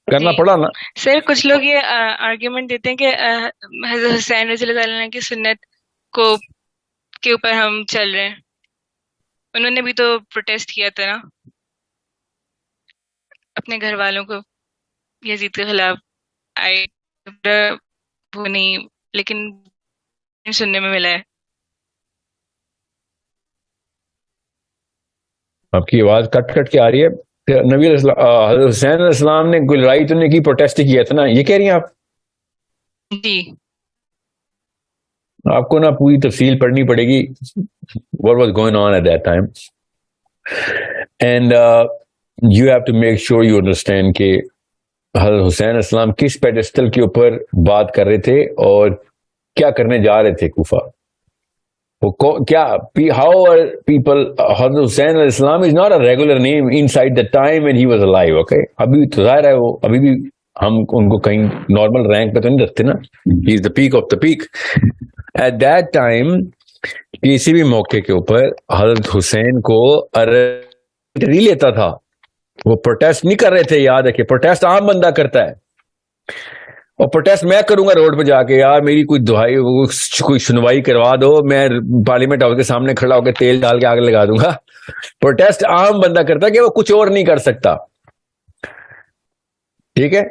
کرنا جی پڑا نا. سر، کچھ لوگ یہ آرگیومنٹ دیتے ہیں کہ حضرت حسین رضی اللہ تعالیٰ عنہ کی سنت کو کے اوپر ہم چل رہے ہیں. انہوں نے بھی تو پروٹیسٹ کیا تھا نا اپنے گھر والوں کو یزید کے خلاف. آئی وہ نہیں، لیکن سننے میں ملا ہے. آپ کی آواز کٹ کٹ کے آ رہی ہے. نبی علیہ السلام حضرت حسین علیہ السلام نے کوئی لڑائی تو نہیں کی، پروٹیسٹ کیا تھا نا، یہ کہہ رہی ہیں آپ؟ جی آپ کو نا پوری تفصیل پڑھنی پڑے گی what was going on at that time, and you have to make sure you understand کہ حضرت حسین علیہ السلام کس پیڈسٹل کے اوپر بات کر رہے تھے اور کیا کرنے جا رہے تھے کوفہ. کیا how are people. حضرت حسین علیہ السلام is not a regular name inside the time when he was alive. Okay, ابھی تو ظاہر ہے وہ ابھی بھی ہم ان کو کہیں نارمل رینک پہ تو نہیں رکھتے نا. he is the peak of the peak. At that time کسی بھی موقع کے اوپر حضرت حسین کو نہیں لیتا تھا. وہ پروٹیسٹ نہیں کر رہے تھے. یاد رکھے پروٹیسٹ عام بندہ کرتا ہے، اور پروٹیسٹ میں کروں گا روڈ پہ جا کے، یار میری کوئی دہائی کوئی سنوائی کروا دو، میں پارلیمنٹ ہاؤس کے سامنے کھڑا ہو کے تیل ڈال کے آگ لگا دوں گا. پروٹیسٹ عام بندہ کرتا ہے کہ وہ کچھ اور نہیں کر سکتا. ٹھیک ہے.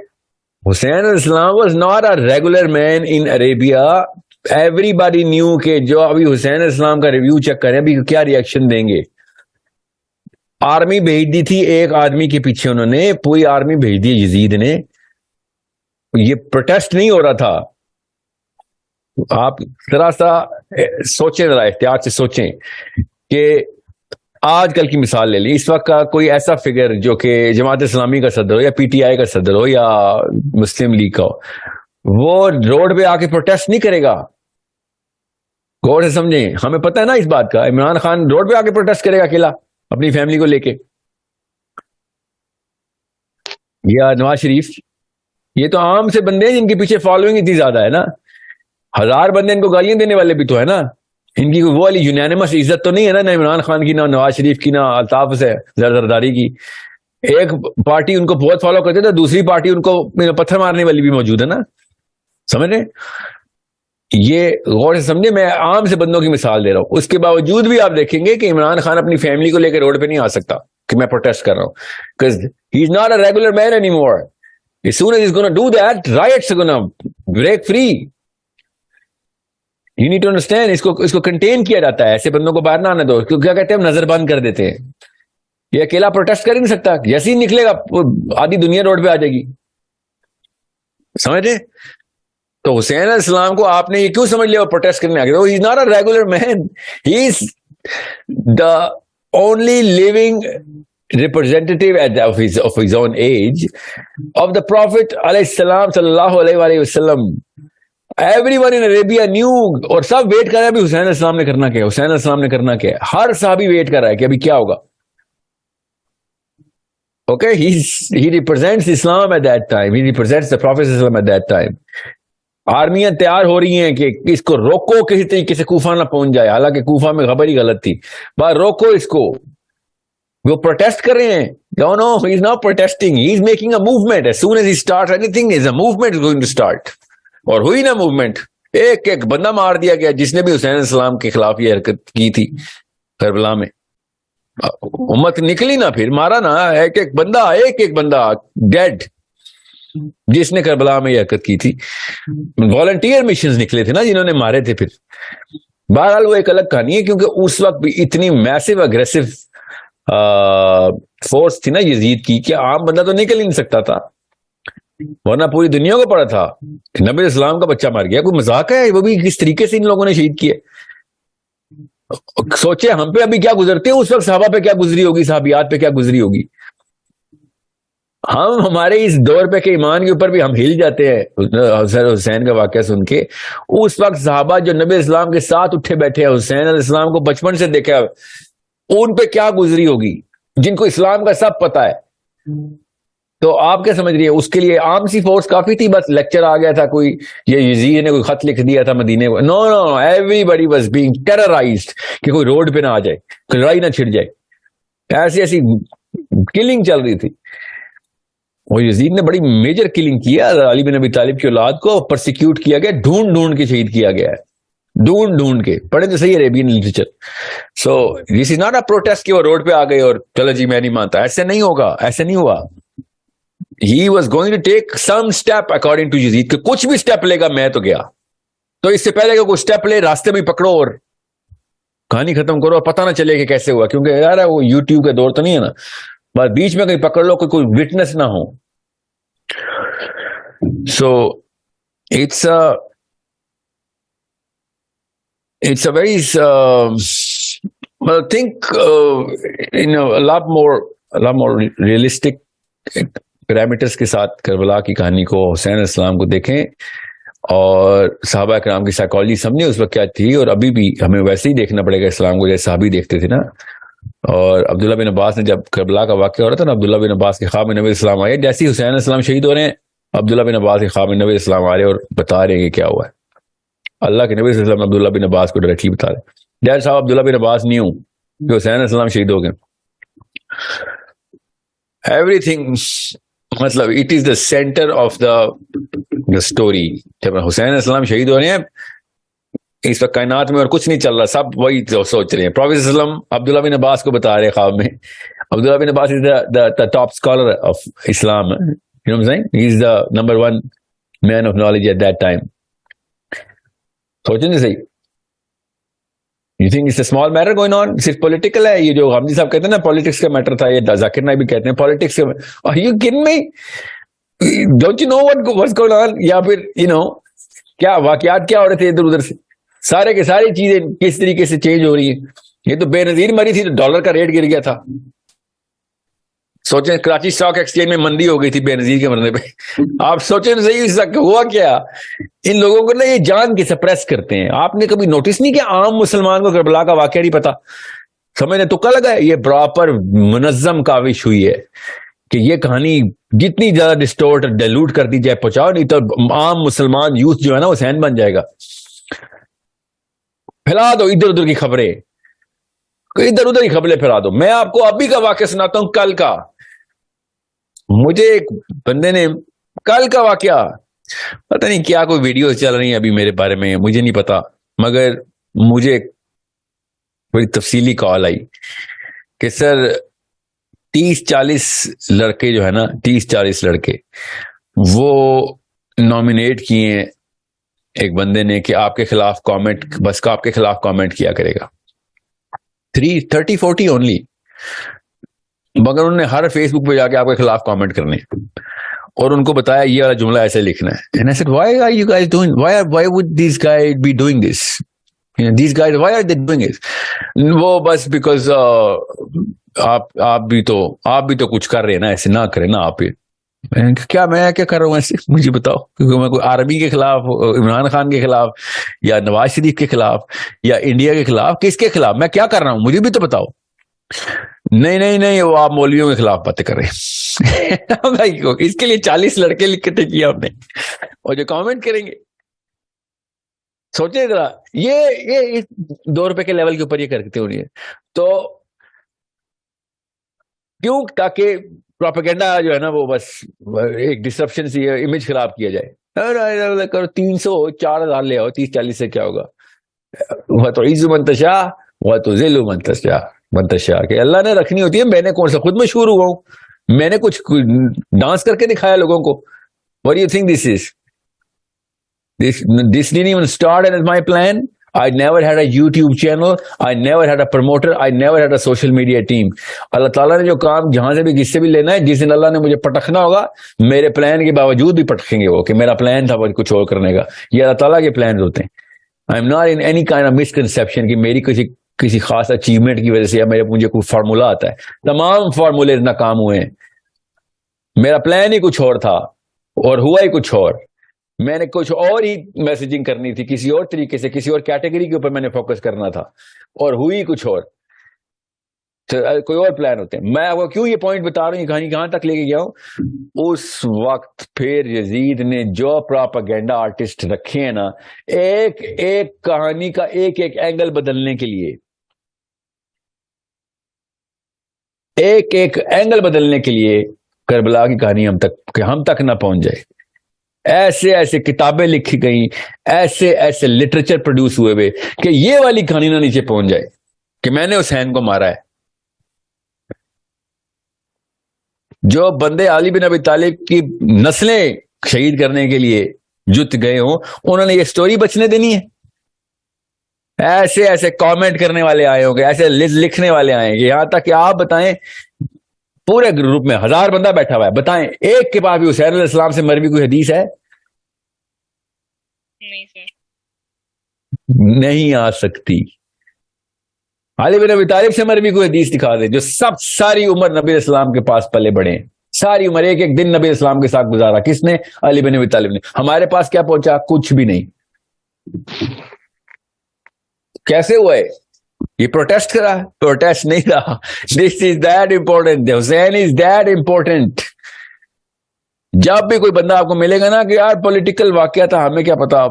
حسین علیہ السلام was not a regular man in Arabia. Everybody knew کہ جو ابھی حسین علیہ السلام کا ریویو چیک کریں ابھی کیا ریئیکشن دیں گے. آرمی بھیج دی تھی ایک آدمی کے پیچھے، انہوں نے پوری آرمی بھیج دی یزید نے. یہ پروٹیسٹ نہیں ہو رہا تھا. آپ ذرا سا سوچیں، ذرا احتیاط سے سوچیں کہ آج کل کی مثال لے لیں. اس وقت کا کوئی ایسا فگر جو کہ جماعت اسلامی کا صدر ہو یا پی ٹی آئی کا صدر ہو یا مسلم لیگ کا ہو، وہ روڈ پہ آ کے پروٹیسٹ نہیں کرے گا. غور سے سمجھیں، ہمیں پتہ ہے نا اس بات کا. عمران خان روڈ پہ آ کے پروٹیسٹ کرے گا اکیلا اپنی فیملی کو لے کے، یا نواز شریف. یہ تو عام سے بندے ہیں جن کے پیچھے فالوئنگ اتنی زیادہ ہے نا. 1000 بندے ان کو گالیاں دینے والے بھی تو ہے نا. ان کی وہ والی یونینمس عزت تو نہیں ہے نا عمران خان کی، نہ نواز شریف کی، نہ الطاف سے زرداری کی. ایک پارٹی ان کو بہت فالو کرتے تھے، دوسری پارٹی ان کو پتھر مارنے والی بھی موجود ہے نا. سمجھ رہے؟ یہ غور سے سمجھے، میں عام سے بندوں کی مثال دے رہا ہوں. اس کے باوجود بھی آپ دیکھیں گے کہ عمران خان اپنی فیملی کو لے کے روڈ پہ نہیں آ سکتا کہ میں پروٹیسٹ کر رہا ہوں. because he is not a regular man anymore. As soon as he's going to do that, riots are going to break free. You need to understand. اس کو کنٹین کیا جاتا ہے. ایسے بندوں کو باہر نہ آنے دو. کیا کہتے ہیں ہم نظر بند کر دیتے ہیں. یہ اکیلا پروٹیسٹ کر ہی نہیں سکتا. جیسے ہی نکلے گا آدھی دنیا روڈ پہ آ جائے گی. سمجھے؟ تو حسین علیہ السلام کو آپ نے یہ کیوں سمجھ لیا وہ پروٹیسٹ کرنے آ گیا؟ He is not a regular man. He is the only living representative of his own age of the Prophet علیہ السلام صلی اللہ علیہ وسلم. Everyone in Arabia knew، اور سب ویٹ کر رہا ہے ابھی حسین علیہ السلام نے کرنا کیا، حسین علیہ السلام نے کرنا کیا. ہر صحابی ویٹ کر رہا ہے کہ ابھی کیا ہوگا. Okay, he represents Islam at that time. He represents the Prophet at that time. آرمیاں تیار ہو رہی ہیں کہ اس کو روکو، کسی طریقے سے کوفہ نہ پہنچ جائے. حالانکہ کوفہ میں خبر ہی غلط تھی. بس روکو اس کو. وہ پروٹیسٹ کر رہے ہیں. No, he is not protesting. He is making a movement. As soon as he starts anything, a movement is going to start. اور ہوئی نا موومنٹ. ایک ایک بندہ مار دیا گیا جس نے بھی حسین علیہ السلام کے خلاف یہ حرکت کی تھی کربلا میں. امت نکلی نا، پھر مارا نا ایک ایک بندہ ڈیڈ جس نے کربلا میں یہ حرکت کی تھی. والنٹیئر مشنز نکلے تھے نا جنہوں نے مارے تھے. پھر بہرحال وہ ایک الگ کہانی ہے، کیونکہ اس وقت بھی اتنی میسو اگریسو فورس تھی نا یزید کی کہ عام بندہ تو نکل ہی نہیں سکتا تھا. ورنہ پوری دنیا کو پڑا تھا کہ نبی اسلام کا بچہ مر گیا. کوئی مذاق ہے؟ وہ بھی کس طریقے سے ان لوگوں نے شہید کیے. سوچے ہم پہ ابھی کیا گزرتے ہیں، اس وقت صحابہ پہ کیا گزری ہوگی، صحابیات پہ کیا گزری ہوگی. ہمارے اس دور پہ کہ ایمان کے اوپر بھی ہم ہل جاتے ہیں حسین کا واقعہ سن کے. اس وقت صحابہ جو نبی اسلام کے ساتھ اٹھے بیٹھے ہیں، حسین علیہ السلام کو بچپن سے دیکھا، ان پہ کیا گزری ہوگی، جن کو اسلام کا سب پتا ہے. تو آپ کیا سمجھ رہی ہے؟ اس کے لیے عام سی فورس کافی تھی. بس لیکچر آ گیا تھا، کوئی یہ یزید نے کوئی خط لکھ دیا تھا مدینے کو. No everybody was being terrorised کہ کوئی روڈ پہ نہ آ جائے، کوئی لڑائی نہ چھڑ جائے. ایسی کلنگ چل رہی تھی. اور یزید نے بڑی میجر کلنگ کیا علی بن ابی طالب کی اولاد کو, پرسیکیوٹ کیا گیا, ڈھونڈ ڈھونڈ کے شہید کیا گیا ہے, ڈھونڈ ڈھونڈ کے. پڑھے تو صحیح Arabian literature. So this is not a protest کہ وہ روڈ پہ آ گئے اور چلو جی میں نہیں مانتا, ایسے نہیں ہوگا, ایسے نہیں ہوا. He was going to take some step according to Yazid, کہ کچھ بھی اسٹیپ لے گا میں تو گیا. تو اس سے پہلے کہ کوئی اسٹیپ لے راستے میں پکڑو اور کہانی ختم کرو, اور پتہ نہ چلے کہ کیسے ہوا, کیونکہ یار وہ یوٹیوب کا دور تو نہیں ہے نا, بس بیچ میں کہیں پکڑ لو کوئی وٹنس نہ ہو. So it's a very I think a lot more realistic parameters کے ساتھ کربلا کی کہانی کو, حسین علیہ السلام کو دیکھیں, اور صحابہ کرام کی سائیکالوجی سمجھیں اس وقت کیا تھی, اور ابھی بھی ہمیں ویسے ہی دیکھنا پڑے گا اسلام کو جیسے صحابی دیکھتے تھے نا. اور عبداللہ بن عباس نے جب کربلا کا واقعہ ہو رہا تھا نا, عبداللہ بن عباس کے خواب میں نبی علیہ السلام آئے, جیسے ہی حسین علیہ السلام شہید ہو رہے ہیں, عبداللہ بن عباس کے خواب میں نبی علیہ السلام آ رہے اور بتا رہے ہیں کہ کیا ہوا ہے. اللہ کے نبی صلی اللہ علیہ وسلم عبداللہ بن عباس کو ڈائریکٹلی بتا رہے. ڈیڈ صاحب عبداللہ بن عباس نہیں ہوں کہ حسین علیہ السلام شہید ہو گئے. ایوری تھنگ, مطلب it is the centre of the story. جب حسین علیہ السلام شہید ہو رہے ہیں, اس وقت کائنات میں اور کچھ نہیں چل رہا, سب وہی سوچ رہے ہیں. پروفیٹ صلی اللہ علیہ وسلم عبداللہ بن عباس کو بتا رہے خواب میں. عبداللہ بن عباس is the top scholar of Islam. You know what I'm saying? He is the number one man of knowledge at that time. سوچیں گے صحیح. You think it's a small matter going on? صرف پولیٹیکل ہے یہ جو حمدی صاحب کہتے ہیں نا, پالیٹکس کا میٹر تھا, یہ ذاکر نائک بھی کہتے ہیں پالیٹکس کا. Are you kidding me? Don't you know what's going on? یا پھر کیا واقعات کیا ہو رہے تھے ادھر ادھر سے, سارے کے ساری چیزیں کس طریقے سے چینج ہو رہی ہیں. یہ تو بے نظیر مری تھی تو ڈالر کا ریٹ گر گیا تھا. سوچیں کراچی اسٹاک ایکسچینج میں مندی ہو گئی تھی بے نظیر کے مرنے پہ. آپ سوچیں صحیح ہوا کیا. ان لوگوں کو نا یہ جان کے سپریس کرتے ہیں. آپ نے کبھی نوٹس نہیں کیا عام مسلمان کو کربلا کا واقعہ نہیں پتا, سمجھنے تکا لگا ہے. یہ پراپر منظم کاوش ہوئی ہے کہ یہ کہانی جتنی زیادہ ڈسٹورٹ ڈیلوٹ کر دی جائے پہنچاؤ, نہیں تو عام مسلمان یوتھ جو ہے نا وہ سہن بن جائے گا. پھیلا دو ادھر ادھر کی خبریں, ادھر ادھر کی خبریں پھیلا دو. میں آپ کو ابھی کا واقعہ سناتا ہوں, کل کا. مجھے ایک بندے نے کل کا واقعہ, پتہ نہیں کیا کوئی ویڈیوز چل رہی ہیں ابھی میرے بارے میں, مجھے نہیں پتا, مگر مجھے بڑی تفصیلی کال آئی کہ سر 30-40 لڑکے جو ہے نا, 30-40 لڑکے وہ نامینیٹ کیے ہیں ایک بندے نے کہ آپ کے خلاف کامنٹ, بس کا آپ کے خلاف کامنٹ کیا کرے گا. 30-40 اونلی, مگر انہوں نے ہر فیس بک پہ جا کے آپ کے خلاف کامنٹ کرنے, اور ان کو بتایا یہ والا جملہ ایسے لکھنا ہے. And I said, why are you guys doing, why would these guys be doing this? These guys, why are they doing it? وہ بس بیکاز آپ بھی تو کچھ کر رہے ہیں نا, ایسے نہ کریں نا آپ. کیا میں کیا کر رہا ہوں ایسے, مجھے بتاؤ. کیونکہ میں کوئی عربی کے خلاف, عمران خان کے خلاف, یا نواز شریف کے خلاف, یا انڈیا کے خلاف, کس کے خلاف میں کیا کر رہا ہوں مجھے بھی تو بتاؤ. نہیں وہ آپ مولویوں کے خلاف باتیں کر رہے ہیں. اس کے لیے 40 لڑکے لکھتے کیا آپ نے, اور جو کامنٹ کریں گے. سوچیں ذرا, یہ 2 روپے کے لیول کے اوپر یہ کرتے ہو رہی ہے. تو کیوں, تاکہ پروپیگنڈا جو ہے نا وہ بس ایک ڈسرپشن سی امیج خراب کیا جائے. 300-4,000 لے آؤ, 30-40 سے کیا ہوگا. وہ تو عز منتشا, وہ تو ذل منتشا, کہ اللہ نے رکھنی ہوتی ہے. میں نے کون سا خود مشہور ہوا ہوں, میں نے کچھ ڈانس کر کے دکھایا لوگوں کو. What do you think this is? This didn't even start as my plan. I never had a YouTube channel. I never had a promoter. I never had a social media team. اللہ تعالیٰ نے جو کام جہاں سے بھی کس سے بھی لینا ہے, جس دن اللہ نے مجھے پٹکنا ہوگا, میرے پلان کے باوجود بھی پٹکیں گے وہ, کہ میرا پلان تھا کچھ اور کرنے کا. یہ اللہ تعالیٰ کے پلانز ہوتے ہیں. I am not in any kind of misconception کہ میری کسی خاص اچیومنٹ کی وجہ سے یا مجھے کوئی فارمولا آتا ہے. تمام فارمولے ناکام ہوئے ہیں. میرا پلان ہی کچھ اور تھا اور ہوا ہی کچھ اور. میں نے کچھ اور ہی میسجنگ کرنی تھی, کسی اور طریقے سے, کسی اور کیٹیگری کے اوپر میں نے فوکس کرنا تھا, اور ہوئی کچھ اور. کوئی اور پلان ہوتے ہیں. میں آپ کو کیوں یہ پوائنٹ بتا رہا ہوں, یہ کہانی کہاں تک لے کے گیا ہوں. اس وقت پھر یزید نے جو پراپیگنڈا آرٹسٹ رکھے ہیں نا, ایک ایک کہانی کا ایک ایک اینگل بدلنے کے لیے, ایک ایک اینگل بدلنے کے لیے کربلا کی کہانی ہم تک نہ پہنچ جائے. ایسے ایسے کتابیں لکھی گئیں, ایسے ایسے لٹریچر پروڈیوس ہوئے کہ یہ والی کہانی نہ نیچے پہنچ جائے کہ میں نے حسین کو مارا ہے. جو بندے علی بن ابی طالب کی نسلیں شہید کرنے کے لیے جت گئے ہوں, انہوں نے یہ سٹوری بچنے دینی ہے؟ ایسے ایسے کامنٹ کرنے والے آئے ہوں گے, ایسے لکھنے والے آئے کہ یہاں تک کہ آپ بتائیں پورے گروپ میں 1000 بندہ بیٹھا ہوا ہے, بتائیں ایک کے پاس بھی حسین علیہ السلام سے مروی کوئی حدیث ہے؟ نہیں سر. نہیں آ سکتی. علی بن ابی طالب سے مروی کوئی حدیث دکھا دے جو ساری عمر نبی علیہ السلام کے پاس پلے بڑھے ہیں, ساری عمر ایک ایک دن نبی علیہ السلام کے ساتھ گزارا. کس نے؟ علی بن ابی طالب نے. ہمارے پاس کیا پہنچا؟ کچھ بھی نہیں. کیسے ہوا ہے؟ یہ پروٹیسٹ کرا؟ پروٹیسٹ نہیں رہا. This is that important, Hussain is that important. جب بھی کوئی بندہ آپ کو ملے گا نا کہ یار پولیٹیکل واقعہ تھا, ہمیں کیا پتا,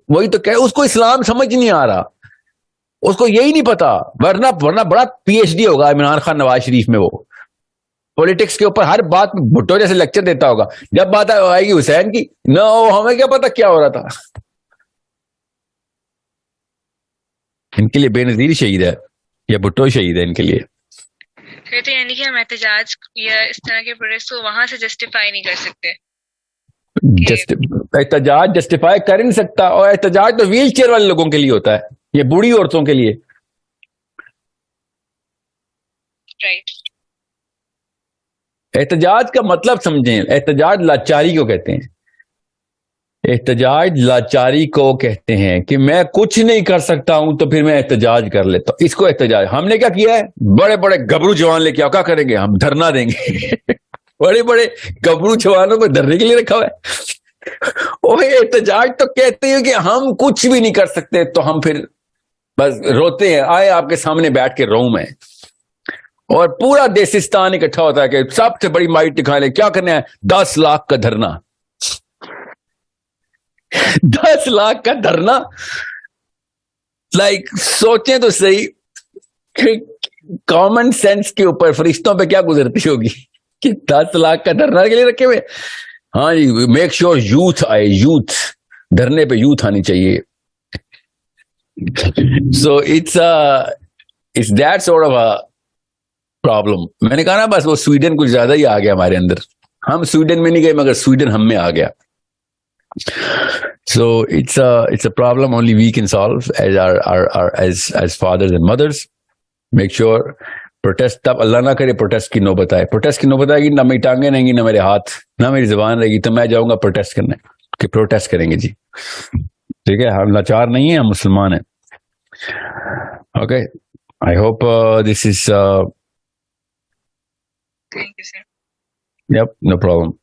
وہی تو کہ اس کو اسلام سمجھ نہیں آ رہا, اس کو یہی نہیں پتا. ورنہ بڑا پی ایچ ڈی ہوگا عمران خان نواز شریف میں, وہ پولیٹکس کے اوپر ہر بات میں بھٹو جیسے لیکچر دیتا ہوگا. جب بات آئے گی حسین کی, نہ ہمیں کیا پتا کیا ہو رہا تھا. ان کے لیے بے نظیر شہید ہے یا بھٹو شہید ہے ان کے لیے. تو یعنی کہ ہم احتجاج یا اس طرح کے پروٹیسٹ کو وہاں سے جسٹیفائی نہیں کر سکتے. احتجاج جسٹیفائی کر نہیں سکتا, اور احتجاج تو ویل چیئر والے لوگوں کے لیے ہوتا ہے, یہ بوڑھی عورتوں کے لیے. رائٹ. احتجاج کا مطلب سمجھیں, احتجاج لاچاری کو کہتے ہیں. احتجاج لاچاری کو کہتے ہیں کہ میں کچھ نہیں کر سکتا ہوں تو پھر میں احتجاج کر لیتا ہوں. اس کو احتجاج. ہم نے کیا کیا ہے؟ بڑے بڑے گبرو جوان لے کے آؤ, کیا کریں گے ہم؟ دھرنا دیں گے. بڑے بڑے گبرو جوانوں کو دھرنے کے لیے رکھا ہوا ہے. وہ احتجاج تو کہتے ہیں کہ ہم کچھ بھی نہیں کر سکتے تو ہم پھر بس روتے ہیں. آئے آپ کے سامنے بیٹھ کے روم ہے, اور پورا دیسستان اکٹھا ہوتا ہے کہ سب سے بڑی مائٹ دکھا لیں. کیا کرنا ہے؟ 10 لاکھ کا دھرنا. 10 لاکھ کا دھرنا. لائک سوچیں تو صحیح کہ کامن سینس کے اوپر فرشتوں پہ کیا گزرتی ہوگی کہ 10 لاکھ کا دھرنا کے لیے رکھے ہوئے. ہاں جی, میک شیور یوتھ آئے, یوتھ دھرنے پہ یوتھ آنی چاہیے. So it's that sort of a problem. میں نے کہا نا بس وہ سویڈن کچھ زیادہ ہی آ گیا ہمارے اندر. ہم سویڈن میں نہیں گئے مگر سویڈن ہم میں آ گیا. So it's a problem only we can solve as fathers and mothers. Make sure protest. تب اللہ نہ کرے پروٹیسٹ کی نوبت آئے. پروٹیسٹ کی نوبت آئے گی, نہ میری ٹانگیں رہیں گی, نہ میرے ہاتھ, نہ میری زبان رہے گی, تو میں جاؤں گا پروٹیسٹ کرنے کہ پروٹیسٹ کریں گے جی. ٹھیک ہے, ہم لاچار نہیں ہیں, ہم مسلمان ہیں. Okay, I hope this is Thank you, sir. yep, no problem.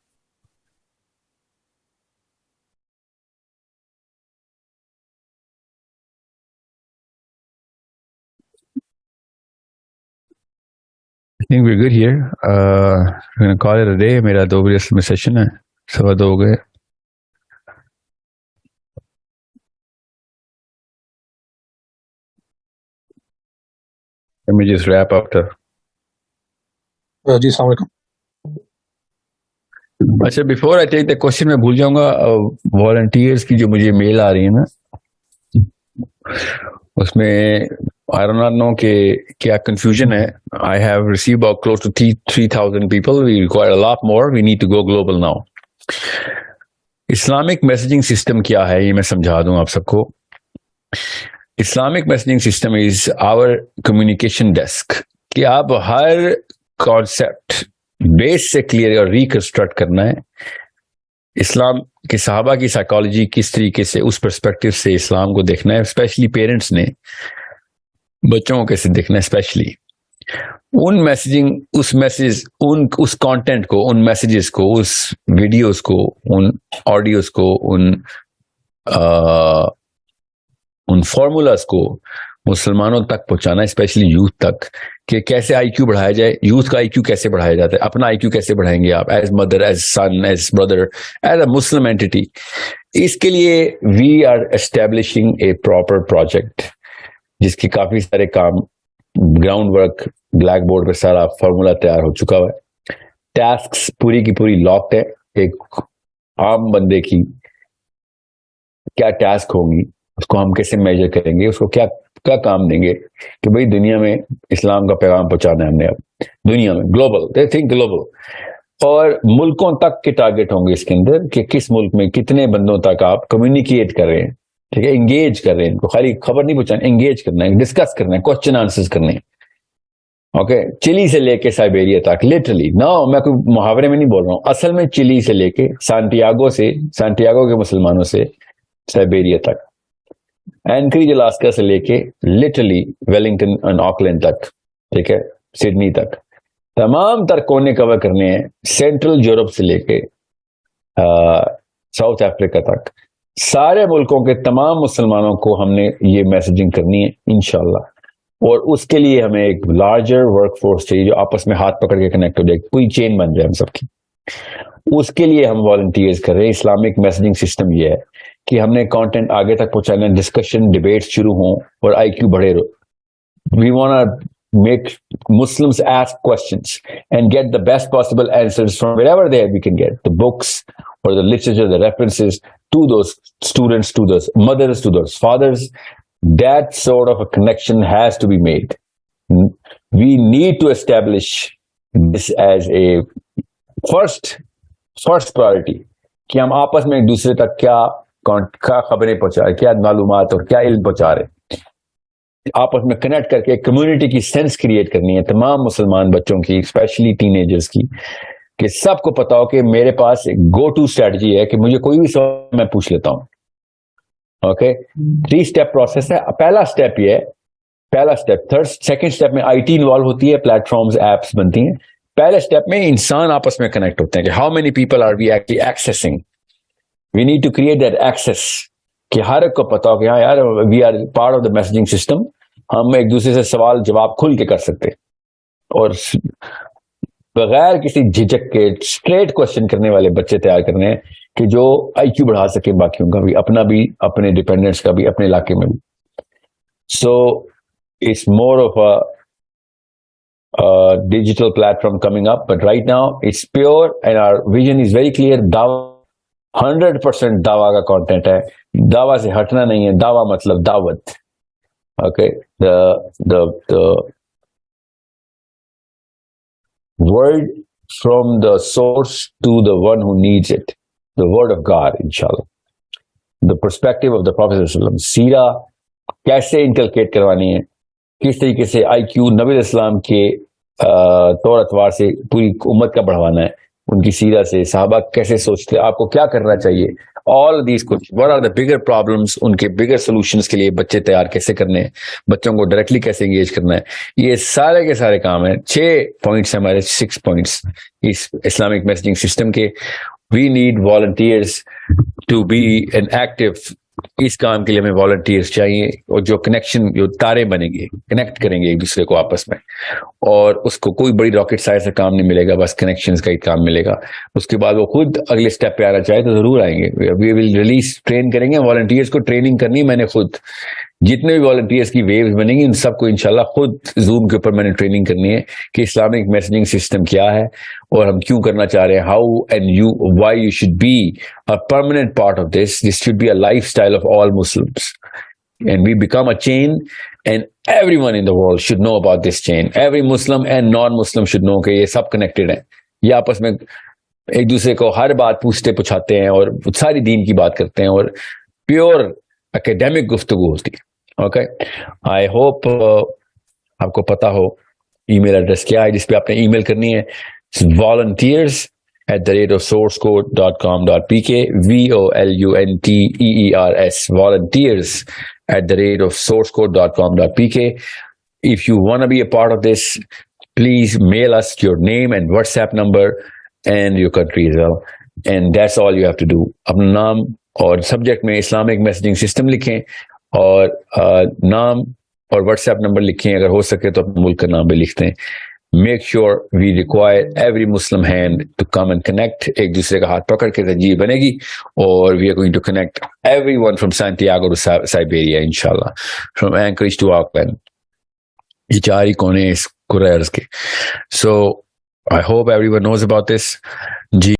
I think we're good here. We're going to call it a day. میرا 2 بجے میں سیشن ہے, 2:15 ہو گئے. Let me just wrap up the. جی السلام علیکم. اچھا, before I take the question میں بھول جاؤں گا, volunteers کی جو مجھے میل آ رہی ہے نا, اس میں I do not know کہ کیا confusion ہے. I have received about close to 3,000 people. We require a lot more. We need to go global now. Islamic messaging system کیا ہے یہ میں سمجھا دوں آپ سب کو. Islamic messaging system is our communication desk. کہ آپ ہر concept بیس سے کلیئر اور ریکنسٹرکٹ کرنا ہے. اسلام کے صحابہ کی سائیکالوجی کس طریقے سے, اس پرسپیکٹو سے اسلام کو دیکھنا ہے. اسپیشلی پیرنٹس نے بچوں کو کیسے دیکھنا ہے, اسپیشلی ان میسیجنگ, اس میسیج, اس کانٹینٹ کو, ان میسیجز کو, اس ویڈیوز کو, ان آڈیوز کو, ان فارمولاز کو مسلمانوں تک پہنچانا, اسپیشلی یوتھ تک, کہ کیسے آئی کیو بڑھایا جائے. یوتھ کا آئی کیو کیسے بڑھایا جاتا ہے, اپنا آئی کیو کیسے بڑھائیں گے آپ as mother, as son, as brother, as a Muslim entity. اس کے لیے we are establishing a proper project جس کی کافی سارے کام, گراؤنڈ ورک, بلیک بورڈ پہ سارا فارمولا تیار ہو چکا ہوا ہے. ٹاسکس پوری کی پوری لاکڈ ہے. ایک عام بندے کی کیا ٹاسک ہوگی, اس کو ہم کیسے میجر کریں گے, اس کو کیا کام دیں گے کہ بھئی دنیا میں اسلام کا پیغام پہنچانا ہے ہم نے. اب دنیا میں گلوبل, دے تھنک گلوبل, اور ملکوں تک کے ٹارگٹ ہوں گے اس کے اندر کہ کس ملک میں کتنے بندوں تک آپ کمیونیکیٹ کر رہے ہیں, ٹھیک ہے, انگیج کر رہے ہیں, ان کو خالی خبر نہیں پہنچانی, انگیج کرنا ہے, ڈسکس کرنا ہے, کوشچن آنسرز کرنے ہیں. اوکے, چلی سے لے کے سائبیریا تک, لٹرلی میں کوئی محاورے میں نہیں بول رہا ہوں, اصل میں چلی سے لے کے سانٹیاگو کے مسلمانوں سے سائبیریا تک, اینکریج الاسکا سے لے کے لٹرلی ویلنگٹن اور آکلینڈ تک, ٹھیک ہے, سڈنی تک, تمام تر کونے کور کرنے ہیں. سینٹرل یورپ سے لے کے ساؤتھ افریقہ تک, سارے ملکوں کے تمام مسلمانوں کو ہم نے یہ میسجنگ کرنی ہے انشاءاللہ. اور اس کے لیے ہمیں ایک لارجر ورک فورس چاہیے جو آپس میں ہاتھ پکڑ کے کنیکٹ ہو جائے, کوئی چین بن جائے ہم سب کی. اس کے لیے ہم والنٹیئرز کر رہے ہیں. اسلامک میسجنگ سسٹم یہ ہے کہ ہم نے کانٹینٹ آگے تک پہنچانا, ڈسکشن ڈیبیٹ شروع ہوں اور آئی کیو بڑھے. We want make Muslims ask questions and get the best possible answers from wherever we can get the books or the literature, the references to those students, to those mothers, to those fathers. That sort of a connection has to be made. We need to establish this as a first priority کہ ہم آپس میں ایک دوسرے تک کیا خبریں پہنچا رہے, کیا معلومات اور کیا علم پہنچا رہے, آپس میں کنیکٹ کر کے کمیونٹی کی سینس کریٹ کرنی ہے تمام مسلمان بچوں کی, اسپیشلی ٹین ایجرز کی, کہ سب کو پتا ہو کہ میرے پاس ایک گو ٹو اسٹریٹجی ہے کہ مجھے کوئی بھی سوال میں پوچھ لیتا ہوں. اوکے, 3 اسٹیپ پروسیس ہے. پہلا اسٹیپ یہ ہے, سیکنڈ اسٹیپ میں آئی ٹی انوالو ہوتی ہے, پلیٹ فارمز ایپس بنتی ہیں. پہلے اسٹیپ میں انسان آپس میں کنیکٹ ہوتے ہیں کہ how many people are we actually accessing. We need to create that access کہ ہر ایک کو پتا ہو کہ ہاں یار we are part of the messaging system. ہم ایک دوسرے سے سوال جواب کھل کے کر سکتے اور بغیر کسی جھجک کے اسٹریٹ کوشچن کرنے والے بچے تیار کرنے ہیں کہ جو آئی کیو بڑھا سکے باقیوں کا بھی, اپنا بھی, اپنے ڈپینڈنٹس کا بھی, اپنے علاقے میں بھی. So it's more of a digital platform coming up, but right now it's pure and our vision is very clear. Dawa 100% dawa کا content ہے, dawa سے ہٹنا نہیں ہے. dawa مطلب دعوت. Okay, the word from the source to the one who needs it, the word of God, inshallah. The perspective of the Prophet sallallahu alaihi wasallam, سیرہ کیسے inculcate کروانی ہے, کس طریقے سے آئی کیو نبی اسلام کے طور اتوار سے پوری امت کا بڑھوانا ہے, ان کی سیرہ سے صحابہ کیسے سوچتے, آپ کو کیا کرنا چاہیے, all of these questions, what are the bigger problems, ان کے bigger solutions کے لیے بچے تیار کیسے کرنے ہیں, بچوں کو ڈائریکٹلی کیسے انگیج کرنا ہے, یہ سارے کے سارے کام ہیں. 6 پوائنٹس ہمارے, 6 پوائنٹس اس اسلامک میسجنگ سسٹم کے. We need volunteers to be an active. اس کام کے لیے ہمیں والنٹیئرس چاہیے, اور جو کنیکشن, جو تارے بنیں گے, کنیکٹ کریں گے ایک دوسرے کو آپس میں, اور اس کو کوئی بڑی راکٹ سائنس کا کام نہیں ملے گا, بس کنیکشنز کا ہی کام ملے گا. اس کے بعد وہ خود اگلے اسٹیپ پہ آنا چاہے تو ضرور آئیں گے. وی ول ریلیز, ٹرین کریں گے والنٹیئرس کو. ٹریننگ کرنی ہے میں نے خود, جتنے بھی والنٹیئرس کی ویوز بنیں گی ان سب کو انشاءاللہ خود زوم کے اوپر میں نے ٹریننگ کرنی ہے کہ اسلامک میسجنگ سسٹم کیا ہے اور ہم کیوں کرنا چاہ رہے ہیں, how and you why you should be a permanent part of this. This should be a lifestyle of all Muslims, and we become a chain, and everyone in the world should know about this chain. Every Muslim and non-Muslim should know کہ یہ سب connected ہیں, یہ آپس میں ایک دوسرے کو ہر بات پوچھتے پوچھاتے ہیں اور ساری دین کی بات کرتے ہیں اور پیور اکیڈیمک گفتگو ہوتی ہے. اوکے, آئی ہوپ آپ کو پتا ہو ای میل ایڈریس کیا ہے جس پہ آپ نے ای میل کرنی ہے. volunteers@sourcecode.com.pk, VOLUNTEERS, volunteers@sourcecode.com.pk. If you want to be a part of this, please mail us your name and WhatsApp number and your country as well, and that's all you have to do. اپنا نام اور subject میں Islamic messaging system لکھیں اور نام اور what's app number لکھیں, اگر ہو سکے تو اپنے ملک کا نام بھی لکھتے ہیں. Make sure we require every Muslim hand to come and connect. ایک دوسرے کا ہاتھ پکڑ کے تنظیم بنے گی, اور we are going to connect everyone from Santiago to Siberia, inshallah, from Anchorage to Auckland. یہ 4 ہی کونے اس کرہ ارض کے. So I hope everyone knows about this. Ji